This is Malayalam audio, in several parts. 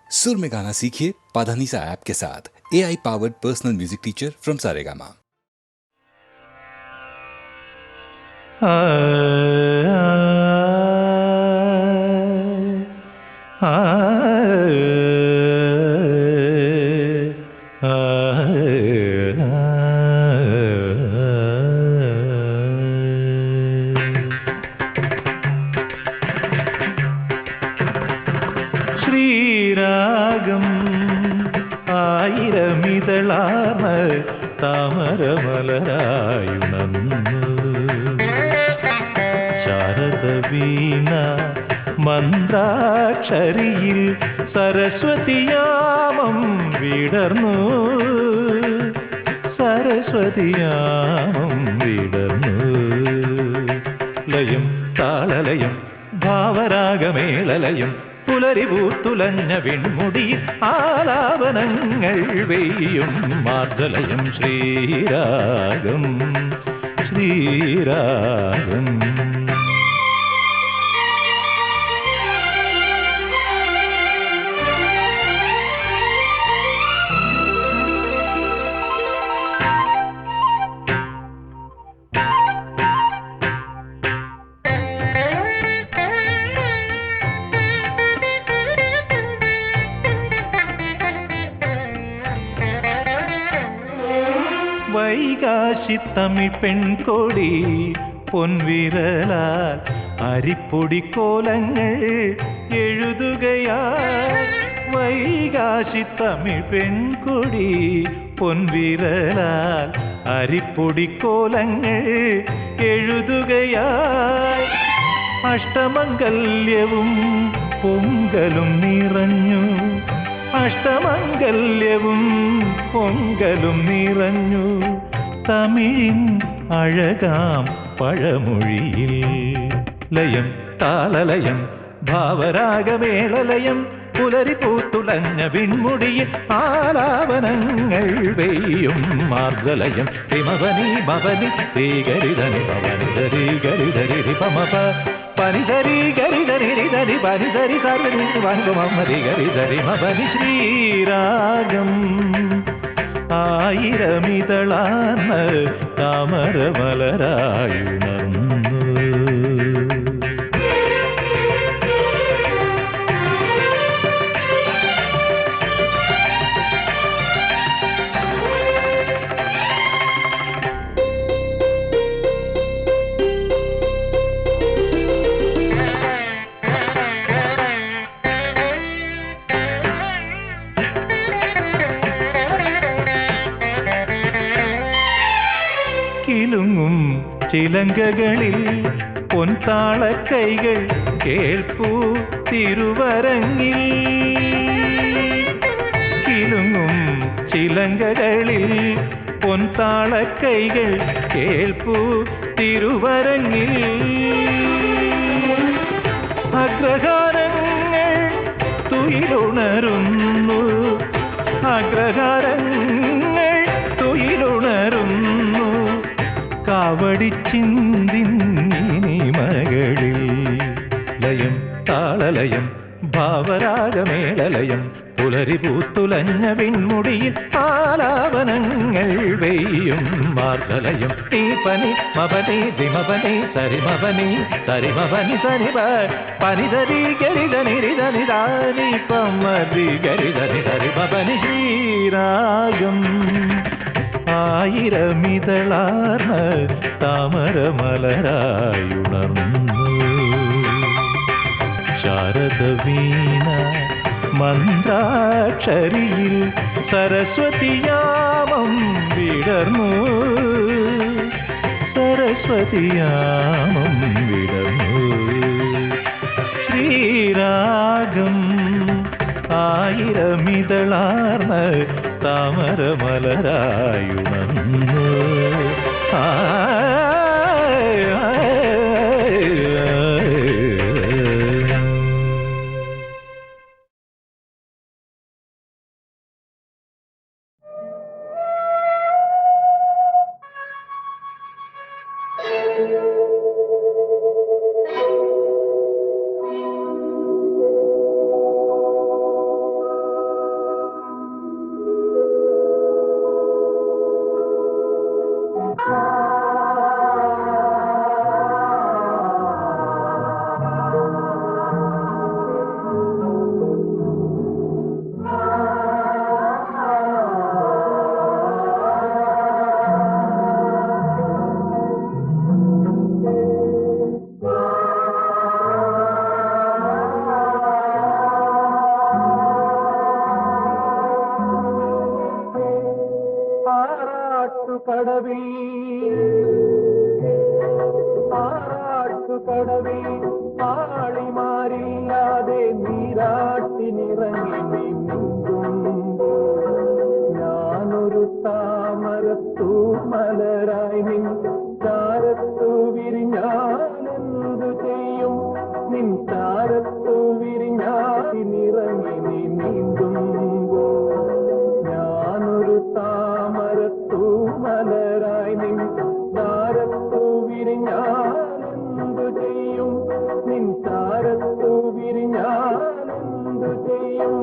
सुर में गाना सीखिए पाधानीसा ऐप के साथ। AI powered personal music teacher from Saregama. ശ്രീരാഗം ആയിരമിതളാർന്ന താമരമലരായുണർന്നു ശാരദവീണ മന്ത്രാക്ഷരിയിൽ സരസ്വതിയാമം വിടർന്നു സരസ്വതിയാമം വിടർന്നു ലയം താളലയം ഭാവരാഗമേളലയം പുലരിപൂത്തുലഞ്ഞ വിൺമുടിയിൽ ആലാപനങ്ങൾ വെയ്യും മാർദ്ദലയം ശ്രീരാഗം ശ്രീരാഗം. വൈകാശിത്തമിഴ് പെൺകൊടി പൊൻവിരലാൽ അരിപ്പൊടിക്കോലങ്ങൾ എഴുതുകയാൽ വൈകാശിത്തമിഴ് പെൺകൊടി പൊൻവിരലാൽ അരിപ്പൊടിക്കോലങ്ങൾ എഴുതുകയാൽ അഷ്ടമംഗല്യവും പൊങ്കലും നിറഞ്ഞു അഷ്ടമംഗല്യവും പൊങ്കലും നിറഞ്ഞു തമിഴിൻ അഴകാം പഴമൊഴിയിൽ ലയം താളലയം ഭാവരാഗമേളലയം പുലരിപൂത്തുലഞ്ഞ വിൺമുടിയിൽ ആലാപനങ്ങൾ വെയ്യും മാർദ്ദലയം ഹിമവനി ഭവനി ശ്രീകരിധനി ഭവനി ധരി ഗരിധരി പമപ പനിധരി ഗരിധരി ധരി പനിധരി സർവനി വൻകുമരി ഗരിധരി മവനി ശ്രീരാഗം ആയിരമിതളാർന്ന താമരമലരായുണർന്നു. കിലുങ്ങും ചിലങ്കകളിൽ പൊൻതാളക്കൈകൾ കേൾപ്പൂ തിരുവരങ്ങിൽ കിലുങ്ങും ചിലങ്കകളിൽ പൊൻതാളക്കൈകൾ കേൾപ്പൂ തിരുവരങ്ങിൽ അഗ്രഹാരങ്ങൾ തുയിലുണരുന്നു അഗ്രഹാരങ്ങൾ തുയിലുണരുന്നു കാവടിച്ചിന്തിനിമകളിൽ ലയം താളലയം ഭാവരാഗമേളലയം പുലരിപൂത്തുലഞ്ഞ വിൺമുടിയിൽ ആലാപനങ്ങൾ വെയ്യും മാർദ്ദലയം തീപനി മപനി ദിമപനി സരിമപനി സരിമപനി സരിപ പനിധരി ഗരിധനിരിധനി ധാരി പമരി ഗരിധനി സരിമപനി ശ്രീരാഗം ആയിരമിതളാർന്ന താമരമലരായുണർന്നു ശാരദവീണ മന്ത്രാക്ഷരിയിൽ സരസ്വതിയാമം വിടർന്നു സരസ്വതിയാമം വിടർന്നു ശ്രീരാഗം ആയിരമിതളാർന്ന താമരമലരായുണർന്നു. ആറാട്ടുകടവിൽ ആളിമാരില്ലാതെ നീരാട്ടിനിറങ്ങി നീന്തുമ്പോൾ ഞാനൊരു താമരത്തൂ മലരായി നിൻ ചാരത്തു വിരിഞ്ഞാലെന്തു ചെയ്യും നിൻ ചാരത്തു വിരിഞ്ഞാലിറങ്ങി നീ നീന്തുമ്പോൾ ഞാനൊരു താമരത്തൂ മലരായി നിൻ ചാരത്തു വിരിഞ്ഞാലെന്തു ചെയ്യും നിൻ ചാരത്തു വിരിഞ്ഞാലെന്തു ചെയ്യും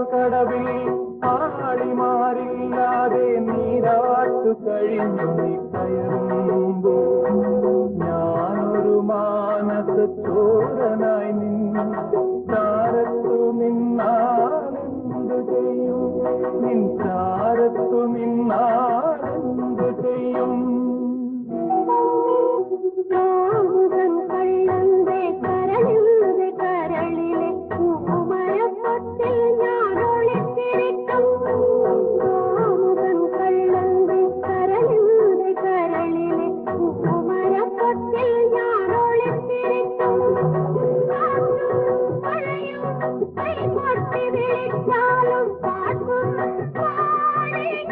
കടവിൽ ആളിമാരില്ലാതെ നീരാട്ടു കഴിഞ്ഞു നീ കയറുമ്പോൾ ഞാനൊരു മാനസച്ചോരനായി നിന്നു ചാരത്തു നിന്നാലെന്തു ചെയ്യും നിൻ ചാരത്തു നിന്നാലെന്തു ചെയ്യും I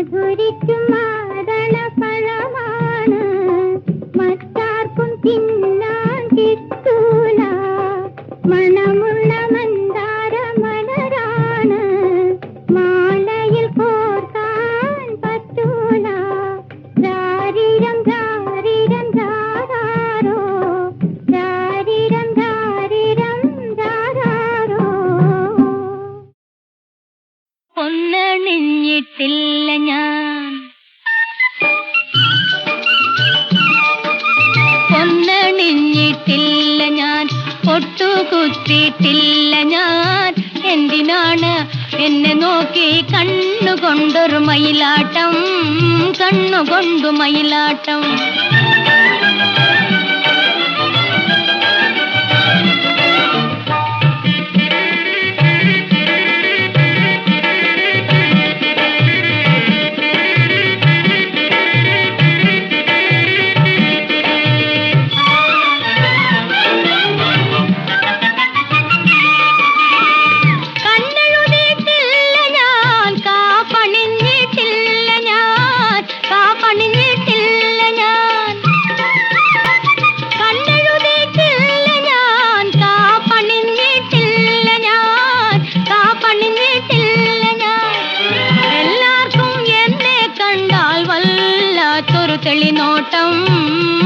മധുരിക്കും മാതളപ്പഴമാണ്, മറ്റാർക്കും തിന്നാൻ കിട്ടൂല. മണമുള്ള മന്ദാരമലരാണ്, മാലയിൽ കോർക്കാൻ പറ്റൂല. രാരിരം രാരിരം രാരാരോ, രാരിരം രാരിരം രാരാരോ. പൊന്നണിഞ്ഞിട്ടില്ല ഞാൻ, പൊന്നണിഞ്ഞിട്ടില്ല ഞാൻ, പൊട്ടുകുത്തിയിട്ടില്ല ഞാൻ. എന്തിനാണ് എന്നെ നോക്കി കണ്ണുകൊണ്ടൊരു മയിലാട്ടം, കണ്ണുകൊണ്ടു മയിലാട്ടം. തെളിനോട്ടം,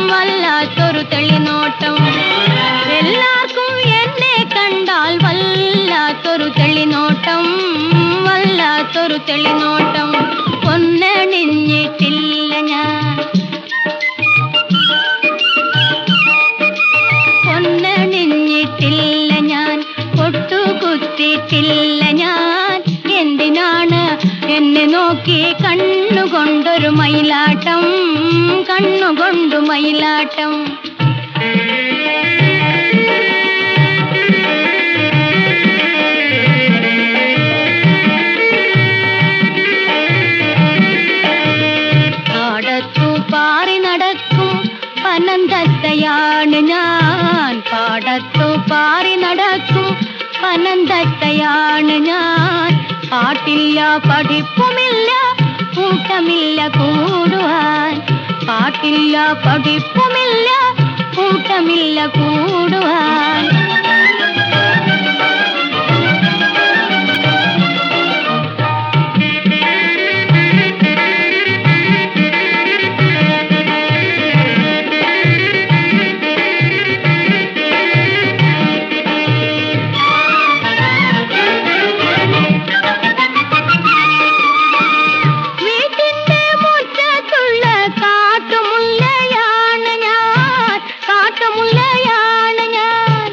വല്ലാത്തൊരു തെളിനോട്ടം. എല്ലാവർക്കും എന്നെ കണ്ടാൽ വല്ലാത്തൊരു തെളിനോട്ടം, വല്ലാത്തൊരു തെളിനോട്ടം. പൊന്നണിഞ്ഞിട്ടില്ല ഞാൻ, പൊന്നണിഞ്ഞിട്ടില്ല ഞാൻ, പൊട്ടുകുത്തിയിട്ടില്ല ഞാൻ. എന്തിനാണ് എന്നെ നോക്കി കണ്ണുകൊണ്ടൊരു മയിലാട്ടം, കണ്ണുകൊണ്ടു മയിലാട്ടം. പാടത്തു പാറി നടക്കും പനന്തത്തയാണ് ഞാൻ, പാടത്തു പാറി നടക്കും പനന്തത്തയാണ് ഞാൻ. പാട്ടില്ല പഠിപ്പുമില്ല കൂട്ടമില്ല കൂടുവാൻ, പാട്ടില്ല പഠിപ്പുമില്ല കൂട്ടമില്ല കൂടുവാൻ. കാട്ടുമുല്ലയാണ് ഞാൻ,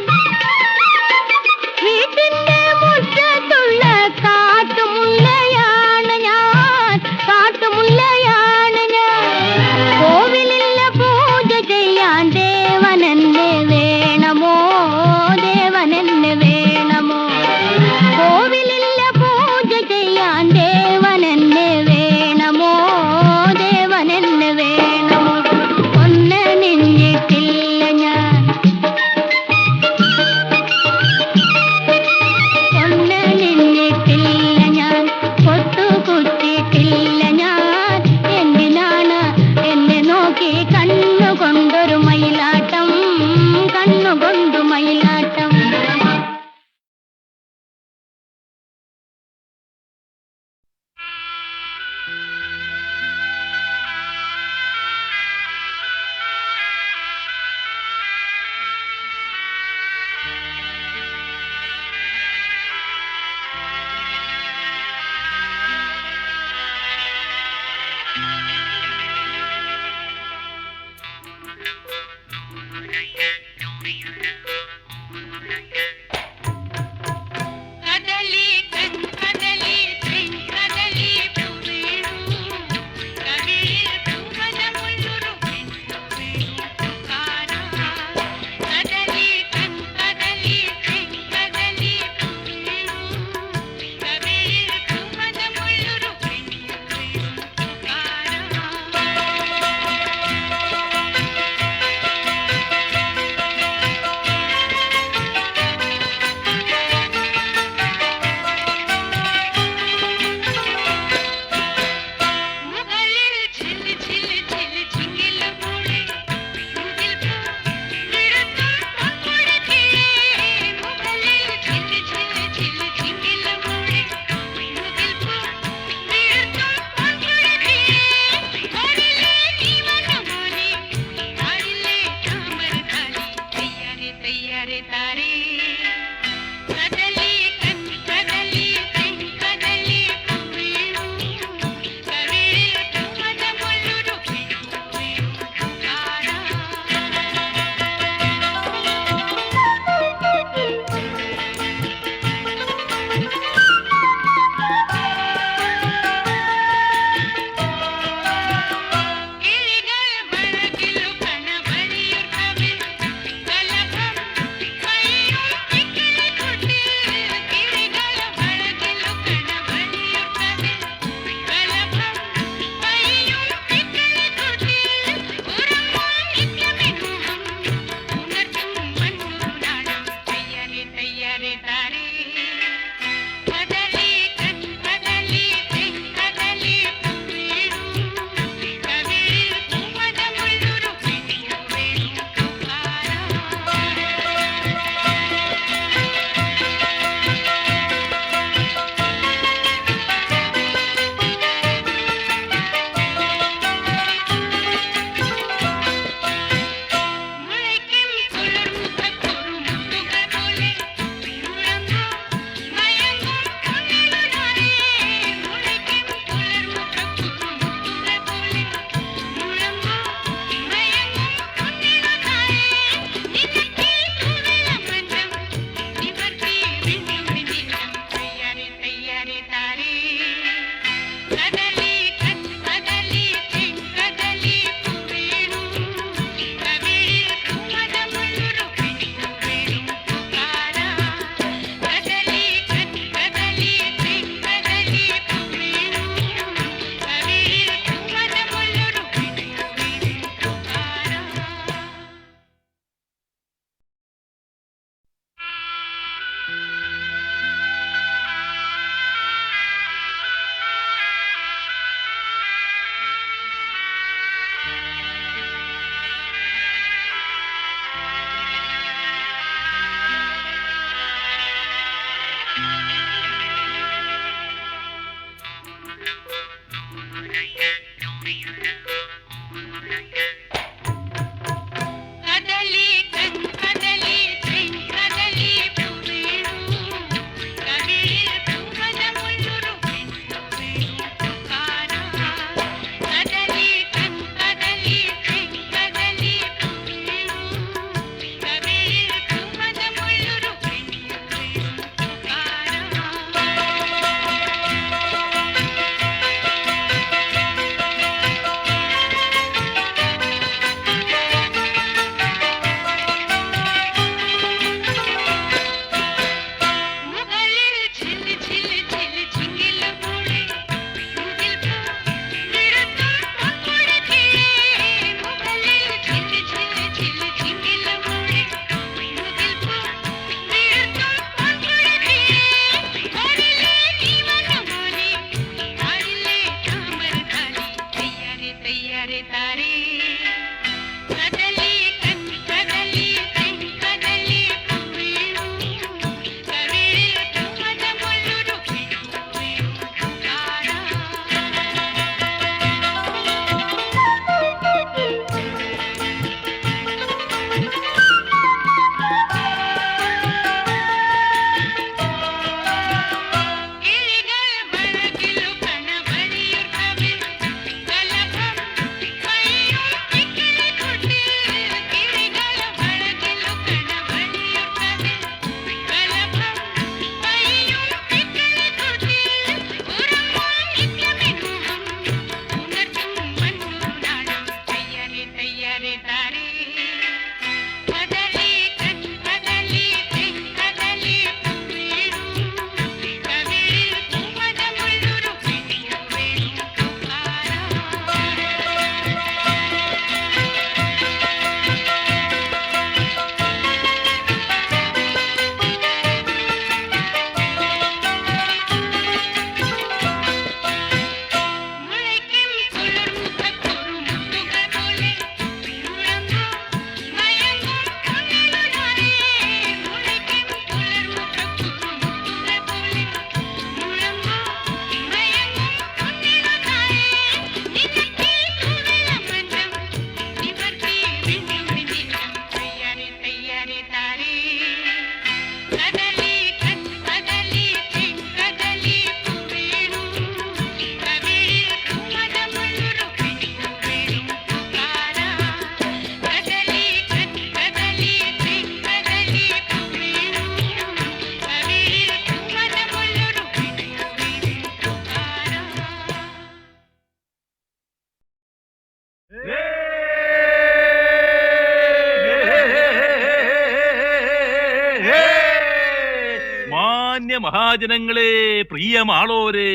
മഹാജനങ്ങളെ, പ്രിയമാളോരെ,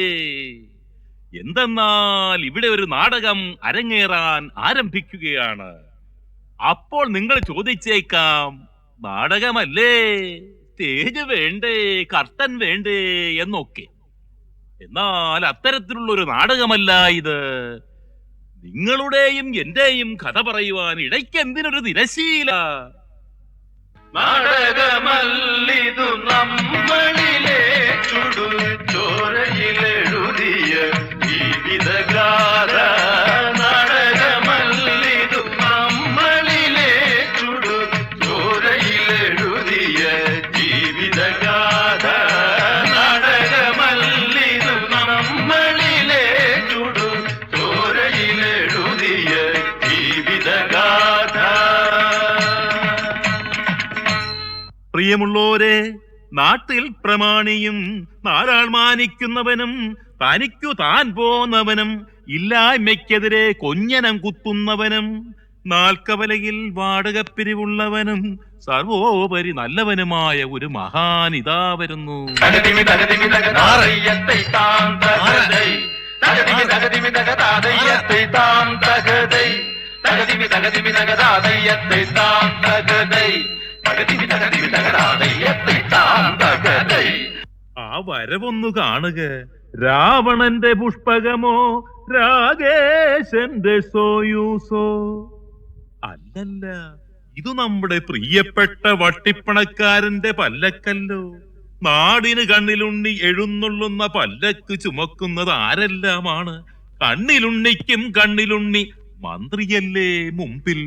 എന്തെന്നാൽ ഇവിടെ ഒരു നാടകം അരങ്ങേറാൻ ആരംഭിക്കുകയാണ്. അപ്പോൾ നിങ്ങൾ ചോദിച്ചേക്കാം, നാടകമല്ലേ, സ്റ്റേജ് വേണ്ടേ, കർട്ടൻ വേണ്ടേ എന്നൊക്കെ. എന്നാൽ അത്തരത്തിലുള്ള ഒരു നാടകമല്ല ഇത്. നിങ്ങളുടെയും എന്റെയും കഥ പറയുവാൻ ഇടയ്ക്ക് എന്തിനൊരു തിരശീല? നാടകമല്ലിതു നമ്മളിലെ ചുടുചോരയിലെഴുതിയ ജീവിതഗാഥ. നാടകമല്ലിതു നമ്മളിലെ ചുടുചോരയിലെഴുതിയ ജീവിതഗാഥ. നാടകമല്ലിതു നമ്മളിലെ ചുടുചോരയിലെഴുതിയ ജീവിതഗാഥ. പ്രിയമുള്ളോരെ, നാട്ടിൽ പ്രമാണിയും നാരാൾ മാനിക്കുന്നവനും തനിക്കു താൻ പോന്നവനും ഇല്ലായ്മയ്ക്കെതിരെ കൊഞ്ഞനം കുത്തുന്നവനും നാൽക്കവലയിൽ വാടകപ്പിരിവുള്ളവനും സർവോപരി നല്ലവനുമായ ഒരു മഹാനിതാ വരുന്നു. തകതിമി തകതിമി തകതാതയ്യത്തൈ താം തകതൈ തകതിമി തകതിമി തകതാതയ്യത്തൈ താം തകതൈ തകതിമി തകതിമി തകതാതയ്യത്തൈ താം തകതൈ തകതിമി തകതിമി തകതാതയ്യത്തൈ താം തകതൈ. ആ വരവൊന്നു കാണുക. രാവണന്റെ പുഷ്പകമോ രാഗേശന്റെ സോയൂസോ? അല്ലല്ല, ഇത് നമ്മുടെ പ്രിയപ്പെട്ട വട്ടിപ്പണക്കാരന്റെ പല്ലക്കല്ലോ. നാടിന് കണ്ണിലുണ്ണി എഴുന്നള്ളുന്ന പല്ലക്ക് ചുമക്കുന്നത് ആരെല്ലാമാണ്? കണ്ണിലുണ്ണിക്കും കണ്ണിലുണ്ണി മന്ത്രിയല്ലേ മുമ്പിൽ.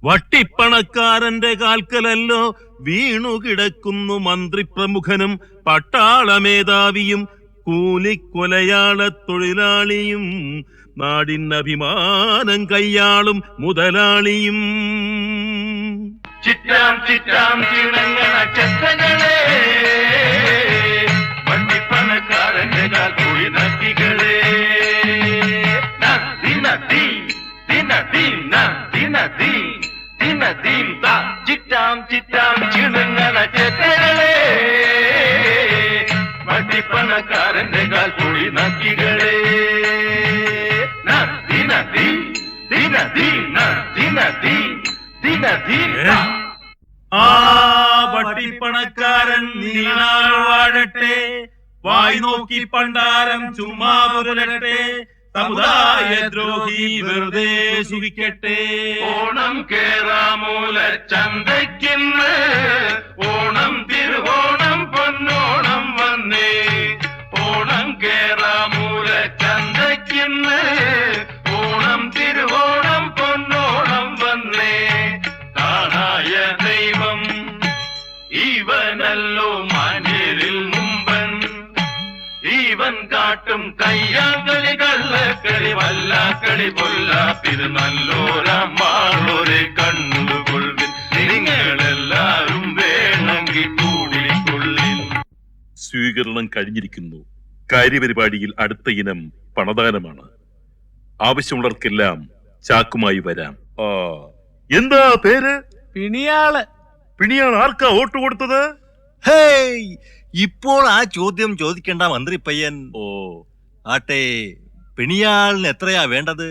വട്ടിപ്പണക്കാരന്റെ കാൽക്കലല്ലോ വീണു കിടക്കുന്നു മന്ത്രിപ്രമുഖനും പട്ടാളമേധാവിയും കൂലിക്കൊലയാള തൊഴിലാളിയും നാടിനഭിമാനം കയ്യാളും മുതലാളിയും. ചിറ്റാം ചിറ്റാം ചിണങ്ങണ ചെത്തങ്ങളെ വണ്ടിപ്പണക്കാരന്റെ കാൽക്കുഴി നദികളെ ചിറ്റാം ചിറ്റാം ചിണങ്ങണ ചെത്തങ്ങളെ വണ്ടിപ്പണക്കാരന്റെ കാൽക്കുഴി നദികളെ ആ വട്ടിപ്പണക്കാരൻ നീണാൾ വാഴട്ടെ, വായി നോക്കി പണ്ടാരം ചുമ്മാ പുരളട്ടെ, സമുദായ ദ്രോഹി വെറുതെ സുഖിക്കട്ടെ. ഓണം കേറാമൂല ചന്തയ്ക്കിന്ന് ഓണം തിരുവോണം പൊന്നോണം വന്നേ. ഓണം കേറാമൂല ചന്തയ്ക്കിന്ന് ഓണം തിരുവോണം പൊന്നോണം വന്നേ. കാണായ ദൈവം ഇവനല്ലോ മാന്യരിൽ മുമ്പൻ, ഇവൻ കാട്ടും കയ്യാങ്കളി കള്ളക്കളി വല്ലാക്കളി പൊല്ലാപ്പിത് നല്ലോരമാളൊരെ കണ്ണുകൊള്ളിൻ. നിങ്ങളെല്ലാരും വേണമെങ്കിൽ കൂടിക്കൊള്ളിൻ. സ്വീകരണം കഴിഞ്ഞിരിക്കുന്നു. കാര്യപരിപാടിയിൽ അടുത്ത ഇനം പണദാനമാണ്. ആവശ്യമുള്ളവർക്കെല്ലാം ചാക്കുമായി വരാം. എന്താ പേര്? പിണിയാള്. പിണിയാൾ ആർക്കാ വോട്ട് കൊടുത്തത്? ഹേയ്, ഇപ്പോൾ ആ ചോദ്യം ചോദിക്കേണ്ട മന്ത്രി പയ്യൻ. ഓ, ആട്ടെ, പിണിയാളിന് എത്രയാ വേണ്ടത്?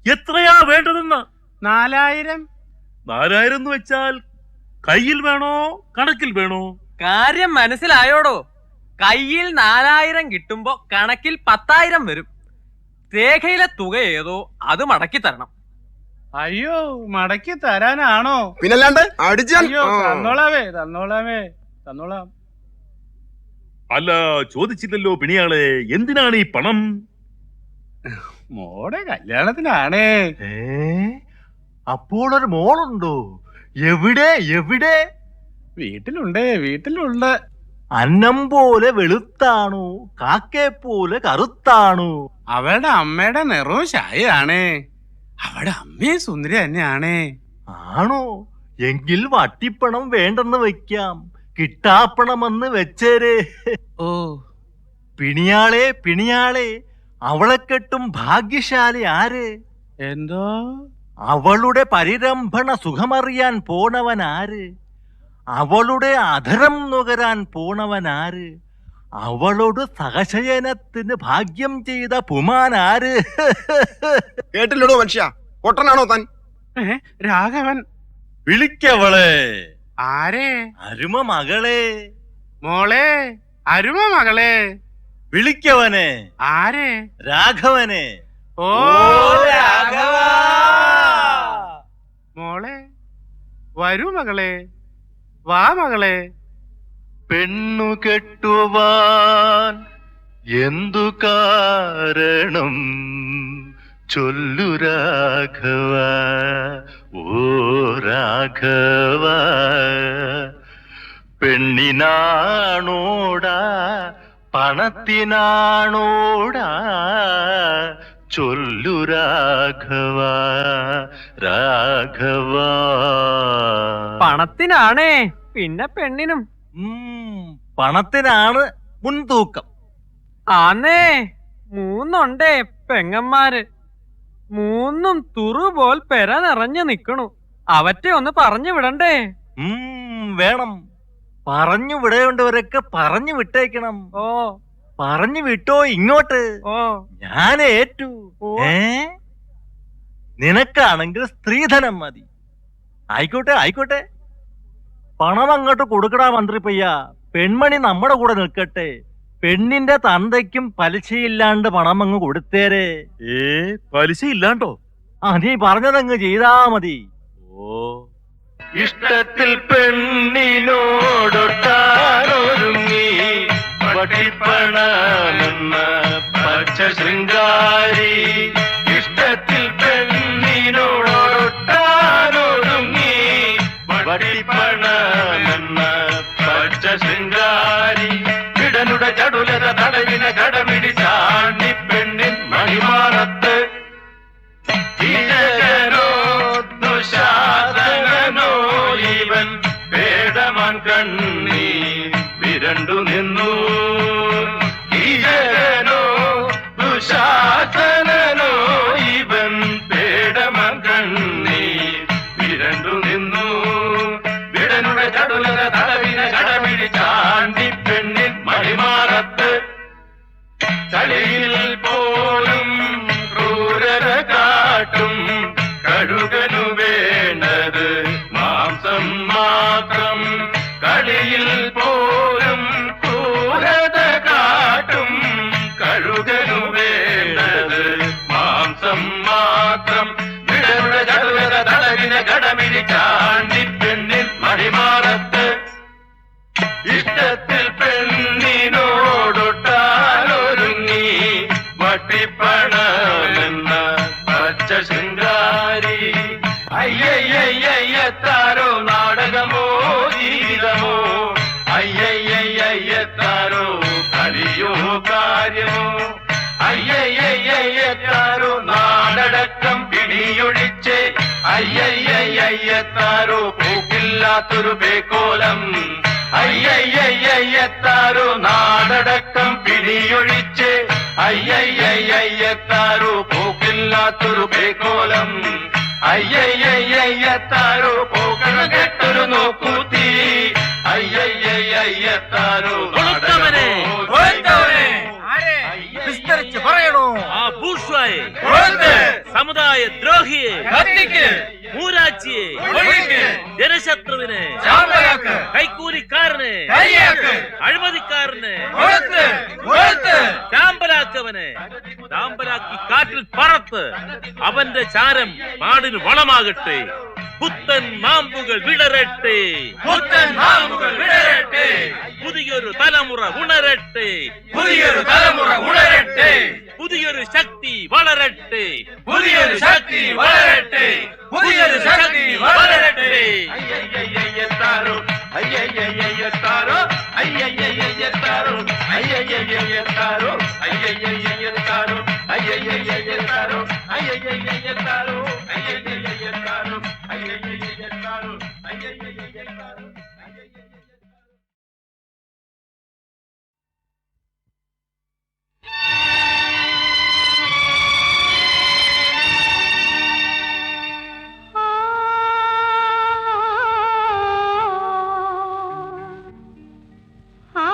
എത്രയാ വേണ്ടതെന്ന്? 4000. 4000 എന്ന് വെച്ചാൽ കയ്യിൽ വേണോ കണക്കിൽ വേണോ? കാര്യം മനസ്സിലായോടോ? കയ്യിൽ 4000 കിട്ടുമ്പോ കണക്കിൽ 10000 വരും. രേഖയിലെ തുക ഏതോ അത് മടക്കി തരണം. അയ്യോ, മടക്കി തരാനാണോ? പിന്നല്ലാണ്ട് അടിച്ചാൽ അയ്യോ, തന്നോളാവേ തന്നോളാവേ തന്നോളാം. അല്ല, ചോദിച്ചില്ലല്ലോ പിണിയാളെ, എന്തിനാണ് ഈ പണം? മോടെ കല്യാണത്തിനാണേ. അപ്പോൾ ഒരു മോളുണ്ടോ? എവിടെ എവിടെ? വീട്ടിലുണ്ട്. അന്നം പോലെ വെളുത്താണോ കാക്കയെ പോലെ കറുത്താണോ? അവളുടെ അമ്മയുടെ നിറവും ശായാണേ. അവളുടെ അമ്മയും സുന്ദരി തന്നെയാണേ. ആണോ? എങ്കിൽ വട്ടിപ്പണം വേണ്ടെന്ന് വെക്കാം, കിട്ടാപ്പണമെന്ന് വെച്ചേരേ. ഓ, പിണിയാളെ, അവളെ കെട്ടും ഭാഗ്യശാലി ആര്? എന്തോ? അവളുടെ പരിരംഭണ സുഖമറിയാൻ പോണവനാര്? അവളുടെ അധരം നുകരാൻ പോണവനാര്? അവളോട് സഹശയനത്തിന് ഭാഗ്യം ചെയ്ത പുമാനാര്? കേട്ടില്ലടോ മനുഷ്യ, പൊട്ടനാണോ താൻ? രാഘവൻ. വിളിക്കവളെ. ആരെ? അരുമ മകളെ. മോളെ, അരുമ മകളെ. വിളിക്കവനെ. ആരെ? രാഘവനെ. ഓ, രാഘവ. മോളെ, വരൂ മകളെ, വാ മകളെ. പെണ്ണു കെട്ടുവാൻ എന്തു കാരണം ചൊല്ലു രാഘവ, ഓ രാഘവ. പെണ്ണിനാണോടാ പണത്തിനാണോടാ ചൊല്ലു രാഘവ, രാഘവ. ആന്നേ 3 പെങ്ങന്മാര് 3 തുറുപോൽ പെര നിറഞ്ഞു നിക്കണു. അവറ്റെ ഒന്ന് പറഞ്ഞു വിടണ്ടേ? വേണം. പറഞ്ഞു വിടേണ്ടവരൊക്കെ പറഞ്ഞു വിട്ടേക്കണം. ഓ പറഞ്ഞു വിട്ടോ ഇങ്ങോട്ട്. ഓ ഞാൻ ഏറ്റു. നിനക്കാണെങ്കിൽ സ്ത്രീധനം മതി. ആയിക്കോട്ടെ ആയിക്കോട്ടെ, പണം അങ്ങോട്ട് കൊടുക്കടാ മന്ത്രിപ്പയ്യ. പെൺമണി നമ്മുടെ കൂടെ നിൽക്കട്ടെ. പെണ്ണിന്റെ തന്തയ്ക്കും പലിശയില്ലാണ്ട് പണം അങ്ങ് കൊടുത്തേരെ. പലിശ ഇല്ലാണ്ടോ? നീ പറഞ്ഞതങ്ങ് ചെയ്താ മതി. ഓ, ഇഷ്ടത്തിൽ പെണ്ണിനോടൊട്ടാനൊരുങ്ങി വട്ടിപ്പണമെന്ന പച്ച ശൃംഗാരി. ഇഷ്ടത്തിൽ പെണ്ണിനോടൊട്ടാനൊരുങ്ങി വട്ടിപ്പണമെന്ന പച്ച ശൃംഗാരി. ഇടനുട ചടുലത തടവിന കടമിടി ചാണ്ടി പെണ്ണിൻ മണിമാറത്ത്. ഇവൻ പേടമാൻ കണ്ണി വിരണ്ടു നിന്നു. ഈജനോ ദുശാസനോ ഇവൻ പേടമാൻ കണ്ണി വിരണ്ടു നിന്നു. വിടനുടെ ചടുലത തടവിന കടമിടി ചാണ്ടി പെണ്ണിൻ മണിമാറത്ത്. ചളിയിൽ പോലും ക്രൂരത കാട്ടും കഴുകനു വേണ്ടത് മാംസം മാത്രം. കളിയിൽ പോലും ക്രൂരത കാട്ടും കഴുകനു വേണ്ടത് മാംസം മാത്രം. വിടരുടെ ചടുലത തടവിന കടമിടി ചാണ്ടി പെണ്ണിൻ മണിമാറത്ത്. ഇഷ്ടത്തിൽ പെണ്ണിനോടൊട്ടാനൊരുങ്ങി വട്ടിപ്പണമെന്ന പച്ച ശൃംഗാരി. അയ്യയ്യയ്യത്താരോ നാടകമോ ജീവിതമോ. അയ്യയ്യയ്യത്താരോ കളിയോ കാര്യമോ. അയ്യയ്യയ്യത്താരോ നാടടക്കം പിടിയൊഴിച്ച്. അയ്യയ്യയ്യത്താരോ പോക്കില്ലാത്തൊരു പേക്കോലം. അയ്യയ്യയ്യത്താരോ നാടടക്കം പിടിയൊഴിച്ച്. അയ്യയ്യയ്യത്താരോ പോക്കില്ലാത്തൊരു പേക്കോലം. അയ്യയ്യയ്യത്താരോ പോക്കണ കെട്ടൊരു നോക്കൂത്തി. അയ്യയ്യയ്യത്താരോ വിസ്തരിച്ച് പറയണോ? ആ ബൂർഷ്വായെ, സമുദായ ദ്രോഹിയെ, മൂരാച്ചിയെ, ജനശത്രുവിനെ, കൈക്കൂലിക്കാരനെ, അഴിമതിക്കാരനെ, ചാമ്പലാക്കവനെ ചാമ്പലാക്കി കാറ്റിൽ പറത്ത്. അവന്റെ ചാരം നാടിന് വളമാകട്ടെ. പുത്തൻ മാമ്പുകൾ വിടരട്ടെ. പുത്തൻ മാമ്പുകൾ വിടരട്ടെ. പുതിയൊരു തലമുറ ഉണരട്ടെ. പുതിയൊരു തലമുറ ഉണരട്ടെ. പുതിയൊരു ശക്തി വളരട്ടെ. പുതിയൊരു ശക്തി വളരട്ടെ. പുതിയൊരു ശക്തി വളരട്ടെ. അയ്യയ്യയ്യത്താരോ അയ്യയ്യയ്യത്താരോ അയ്യയ്യയ്യത്താരോ അയ്യയ്യയ്യത്താരോ അയ്യയ്യയ്യത്താരോ അയ്യയ്യയ്യത്താരോ അയ്യയ്യയ്യത്താരോ അയ്യയ്യയ്യത്താരോ അയ്യയ്യയ്യത്താരോ അയ്യയ്യയ്യത്താരോ. ആ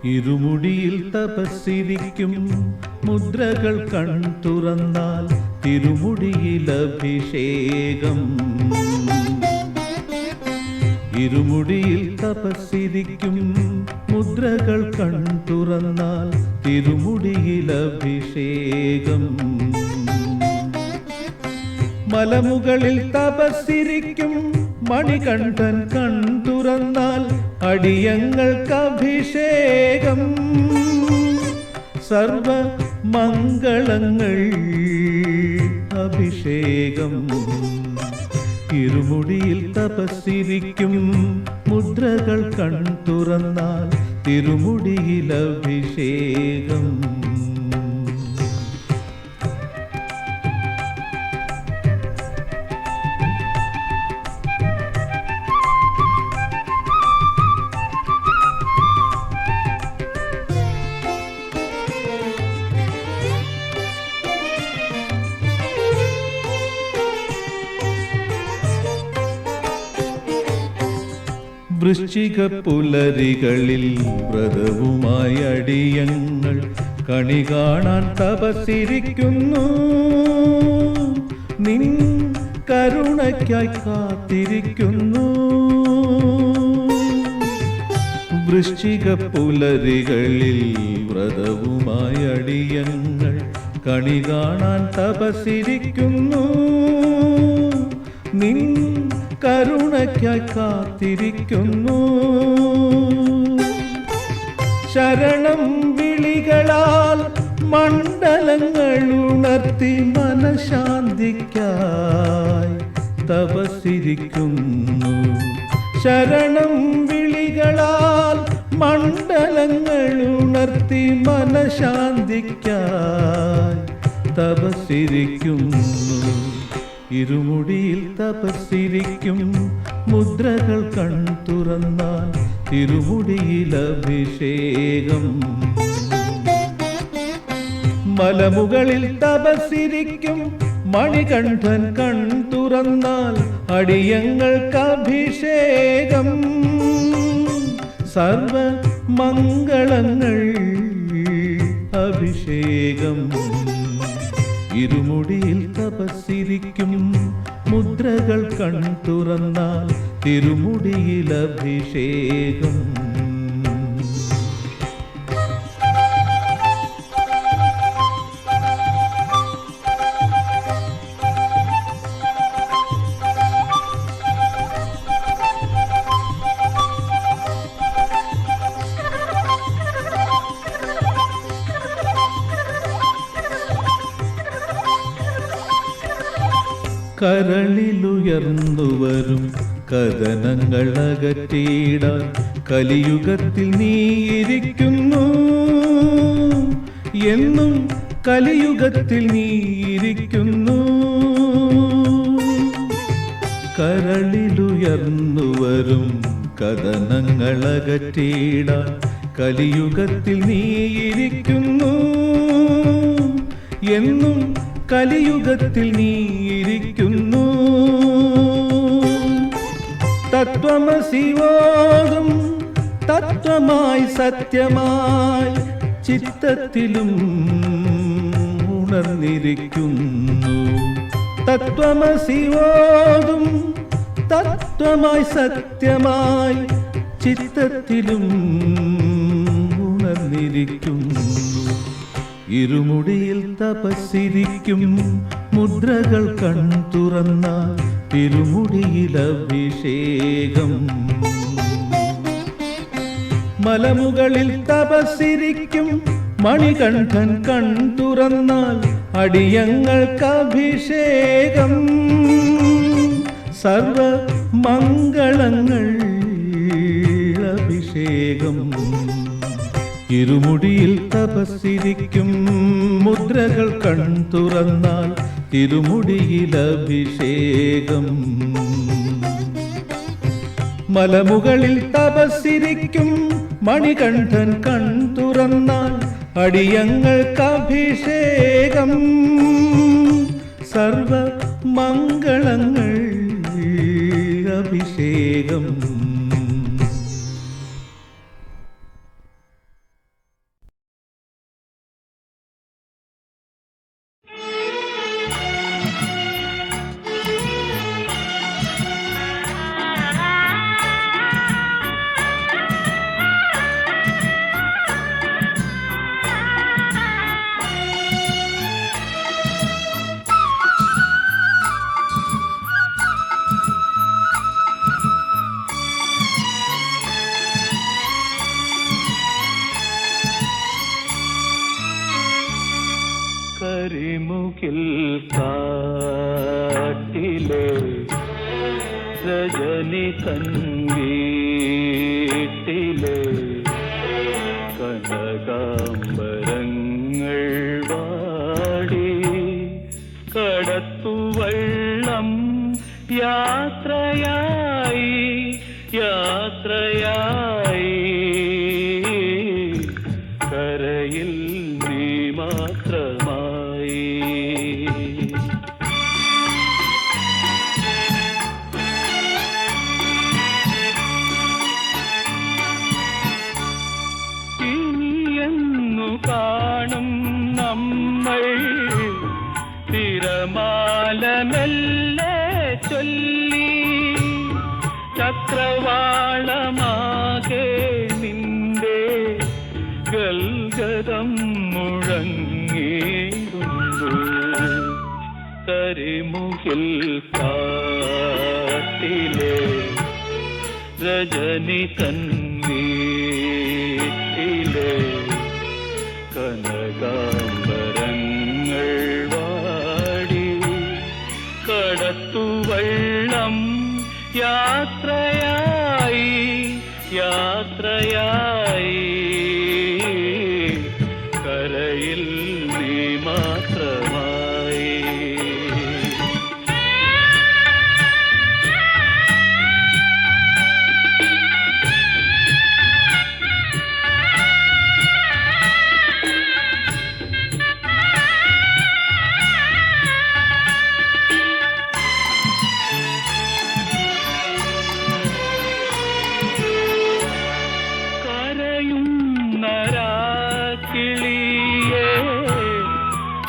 ഇരുമുടിയിൽ തപസ്സിരിക്കും മുദ്രകൾ കൺതുറന്നാൽ തിരുമുടിയിൽ അഭിഷേകം. ഇരുമുടിയിൽ തപസ്സിരിക്കും മുദ്രകൾ കൺതുറന്നാൽ തിരുമുടിയിൽ അഭിഷേകം. മലമുകളിൽ തപസ്സിരിക്കും മണികണ്ഠൻ കൺതുറന്നാൽ അടിയങ്ങൾക്ക് അഭിഷേകം. സർവ മംഗളങ്ങൾ അഭിഷേകം. ഇരുമുടിയിൽ തപസ്സിരിക്കും മുദ്രകൾ കൺതുറന്നാൽ തിരുമുടിയിൽ അഭിഷേകം. വൃശ്ചിക പുലരികളിൽ വ്രതവുമായി അടിയങ്ങൾ കണി കാണാൻ തപസ്സിരിക്കുന്നു. നിൻ കരുണയ്ക്കായി കാത്തിരിക്കുന്നു. വൃശ്ചിക പുലരികളിൽ വ്രതവുമായി അടിയങ്ങൾ കണി കാണാൻ തപസ്സിരിക്കുന്നു. നിൻ കരുണയ്ക്കായി കാത്തിരിക്കുന്നു. ശരണം വിളികളാൽ മണ്ഡലങ്ങൾ ഉണർത്തി മനഃശാന്തിക്കായി തപസ്സിരിക്കുന്നു. ശരണം വിളികളാൽ മണ്ഡലങ്ങൾ ഉണർത്തി മനഃശാന്തിക്കായി തപസ്സിരിക്കുന്നു. ഇരുമുടിയിൽ തപസ്സിരിക്കും മുദ്രകൾ കൺതുറന്നാൽ തിരുമുടിയിൽ അഭിഷേകം. മലമുകളിൽ തപസ്സിരിക്കും മണികണ്ഠൻ കൺതുറന്നാൽ അടിയങ്ങൾക്ക് അഭിഷേകം. സർവ മംഗളങ്ങൾ അഭിഷേകം. ഇരുമുടിയിൽ തപസ്സിരിക്കും മുദ്രകൾ കൺതുറന്നാൽ തിരുമുടിയിൽ അഭിഷേകം. കരളിലുയർന്നുവരും കഥനങ്ങൾ അകറ്റിയിടാൻ കലിയുഗത്തിൽ നീയിരിക്കുന്നു. എന്നും കലിയുഗത്തിൽ നീയിരിക്കുന്നു. കരളിലുയർന്നുവരും കഥനങ്ങൾ അകറ്റിയിടാൻ കലിയുഗത്തിൽ നീയിരിക്കുന്നു. എന്നും കലിയുഗത്തിൽ നീയിരിക്കുന്നു. തത്വമസിവോതും തത്വമായി സത്യമായി ചിത്തത്തിലും ഉണർന്നിരിക്കുന്നു. തത്വമസിവോതും തത്വമായി സത്യമായി ചിത്തത്തിലും ഉണർന്നിരിക്കുന്നു. ഇരുമുടിയിൽ തപസ്സിരിക്കും മുദ്രകൾ കൺതുറന്നാൽ തിരുമുടിയിൽ അഭിഷേകം. മലമുകളിൽ തപസ്സിരിക്കും മണികണ്ഠൻ കൺതുറന്നാൽ അടിയങ്ങൾക്ക് അഭിഷേകം. സർവ മംഗളങ്ങൾ അഭിഷേകം. ഇരുമുടിയിൽ തപസ്സിരിക്കും മുദ്രകൾ കൺതുറന്നാൽ തിരുമുടിയിൽ അഭിഷേകം. മലമുകളിൽ തപസ്സിരിക്കും മണികണ്ഠൻ കൺതുറന്നാൽ അടിയങ്ങൾക്ക് അഭിഷേകം. സർവ മംഗളങ്ങൾ അഭിഷേകം. കരിമുകിൽ കാട്ടിലെ രജനി തൻവീട്ടിലെ കനകാംബരങ്ങൾ വാടി കടത്തുവള്ളം യാത്രയായി യാത്രയായി കരയിൽ നീ മാത്രമായി. ഇനിയെന്നു കാണും നമ്മൾ തിരമാലമെല്ലെ ചൊല്ലി ചക്രവാളമാകെ നിന്റെ ഗൽഗതം മുഴങ്ങിടുന്നു. കരിമുകിൽ കാട്ടിലെ രജനി തൻവീട്ടിലെ കനകാംബരങ്ങൾ വാടി കടത്തുവള്ളം യാത്രയായി യാത്രയായി കരയിൽ നീ മാത്രമായി. കിളിയേ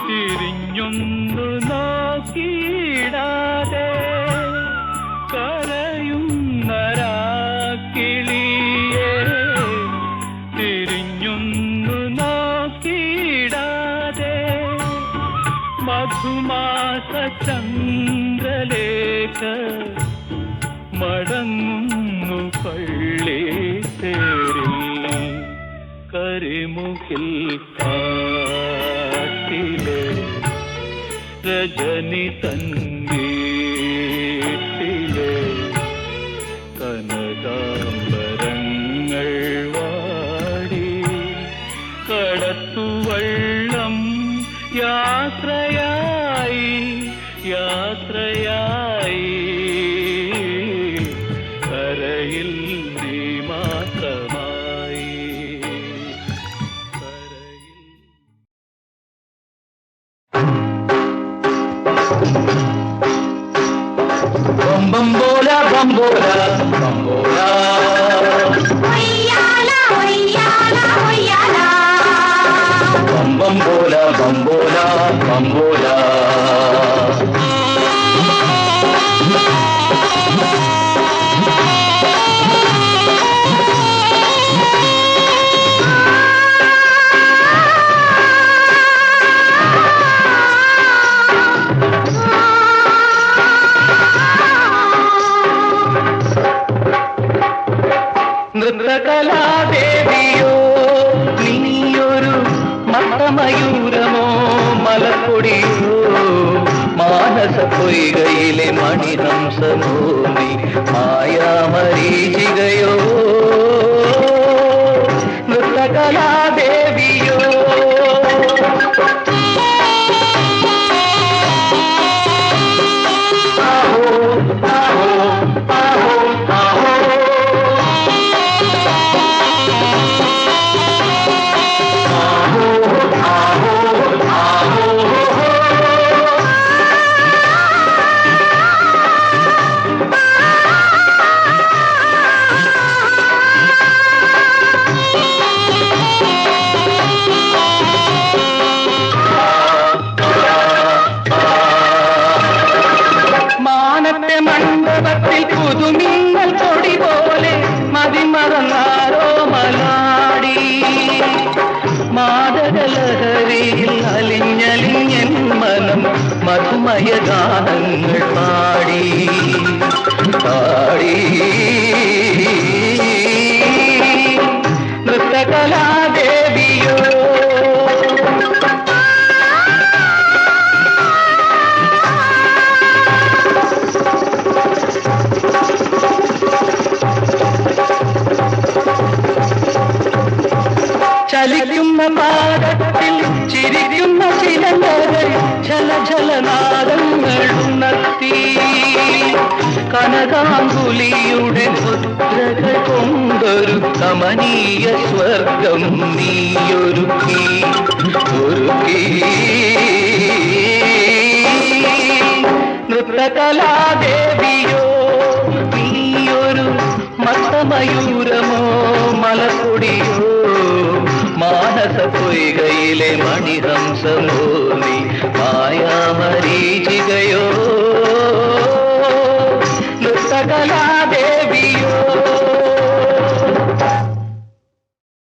തിരിഞ്ഞൊന്നു നോക്കിയിടാതെ കരയുന്നരാക്കിളിയേ തിരിഞ്ഞൊന്നു നോക്കിയിടാതെ മധുമാസ ചന്ദ്രലേഖ മടങ്ങുന്നു പള്ളി തേരിൽ. കരിമുകിൽ കാട്ടിലെ രജനി തൻവീട്ടിലെ കനകാംബരങ്ങൾ വാടി കടത്തുവള്ളം യാത്രയായി യാത്രയായി കരയിൽ നീ മാത്രമായി. ബംബോല ബംബോല ബംബോല ബംബോല ബംബോല ബംബോല നൃത്തകലാദേവിയോ നീയൊരു മത്തമയൂരമോ മലപ്പൊടിയോ മാനസ പൊയ്കയിലെ മണിഹംസമോ നീ മായാമരീചികയോ നൃത്തകലാദേവിയോ മണ്ഡപത്തിൽ പുതുമിന്നൽ കൊടി പോലെ മതിമറന്നാരോ മലാടി മാദകലഹരിയിൽ അലിഞ്ഞലിഞ്ഞൻ മനം മധുമയ ഗാനങ്ങൾ പാടി പാടി നൃത്തകലാദേവിയോ കനകാങ്കുലിയുടെ മുദ്രകൾ കൊണ്ടൊരു കമനീയ സ്വർഗം നീയൊരുക്കി നൃത്തകലാദേവിയോ നീയൊരു മത്തമയൂരമോ മലപ്പൊടിയോ മാനസ പൊയ്കയിലെ മണിഹംസമോ